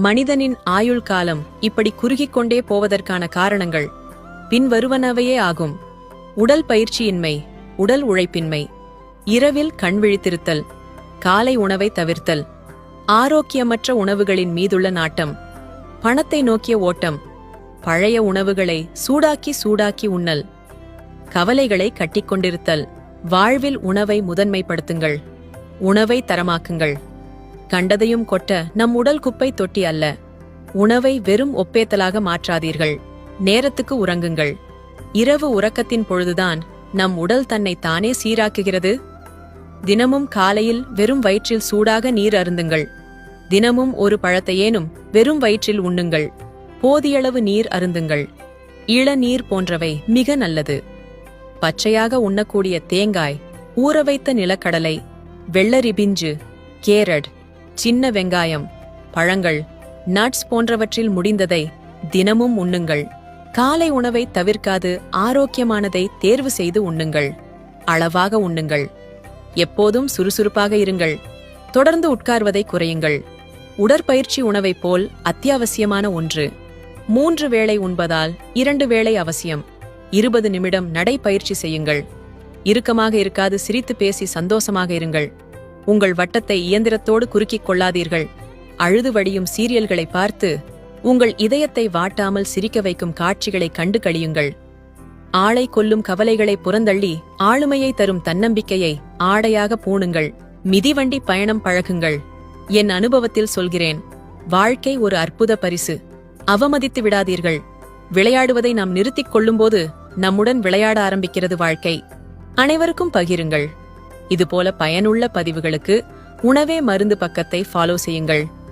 மனிதனின் ஆயுள் காலம் இப்படி குறுகிக் கொண்டே போவதற்கான காரணங்கள் பின்வருவனவையே ஆகும். உடல் பயிற்சியின்மை, உடல் உழைப்பின்மை, இரவில் கண் விழித்திருத்தல், காலை உணவை தவிர்த்தல், ஆரோக்கியமற்ற உணவுகளின் மீதுள்ள நாட்டம், பணத்தை நோக்கிய ஓட்டம், பழைய உணவுகளை சூடாக்கி உண்ணல், கவலைகளை கட்டிக்கொண்டிருத்தல். வாழ்வில் உணவை முதன்மைப்படுத்துங்கள். உணவை தரமாக்குங்கள். கண்டதையும் கொட்ட நம் உடல் குப்பை தொட்டி அல்ல. உணவை வெறும் ஒப்பேத்தலாக மாற்றாதீர்கள். நேரத்துக்கு உறங்குங்கள். இரவு உறக்கத்தின் பொழுதுதான் நம் உடல் தன்னை தானே சீராக்குகிறது. தினமும் காலையில் வெறும் வயிற்றில் சூடாக நீர் அருந்துங்கள். தினமும் ஒரு பழத்தையேனும் வெறும் வயிற்றில் உண்ணுங்கள். போதியளவு நீர் அருந்துங்கள். இளநீர் போன்றவை மிக நல்லது. பச்சையாக உண்ணக்கூடிய தேங்காய், ஊற வைத்த நிலக்கடலை, வெள்ளரி பிஞ்சு, கேரட், சின்ன வெங்காயம், பழங்கள், நட்ஸ் போன்றவற்றில் முடிந்ததை தினமும் உண்ணுங்கள். காலை உணவை தவிர்க்காது ஆரோக்கியமானதை தேர்வு செய்து உண்ணுங்கள். அளவாக உண்ணுங்கள். எப்போதும் சுறுசுறுப்பாக இருங்கள். தொடர்ந்து உட்கார்வதை குறையுங்கள். உடற்பயிற்சி உணவைப் போல் அத்தியாவசியமான ஒன்று. 3 வேளை உண்பதால் 2 வேளை அவசியம். 20 நிமிடம் நடைப்பயிற்சி செய்யுங்கள். இறுக்கமாக இருக்காது சிரித்து பேசி சந்தோஷமாக இருங்கள். உங்கள் வட்டத்தை இயந்திரத்தோடு குறுக்கிக் கொள்ளாதீர்கள். அழுது வடியும் சீரியல்களை பார்த்து உங்கள் இதயத்தை வாட்டாமல் சிரிக்க வைக்கும் காட்சிகளை கண்டு கழியுங்கள். ஆளை கொல்லும் கவலைகளை புறந்தள்ளி ஆளுமையை தரும் தன்னம்பிக்கையை ஆடையாக பூணுங்கள். மிதிவண்டி பயணம் பழகுங்கள். என் அனுபவத்தில் சொல்கிறேன், வாழ்க்கை ஒரு அற்புத பரிசு. அவமதித்து விடாதீர்கள். விளையாடுவதை நாம் நிறுத்திக் கொள்ளும்போது நம்முடன் விளையாட ஆரம்பிக்கிறது வாழ்க்கை. அனைவருக்கும் பகிருங்கள். இதுபோல பயனுள்ள பதிவுகளுக்கு உணவே மருந்து பக்கத்தை ஃபாலோ செய்யுங்கள்.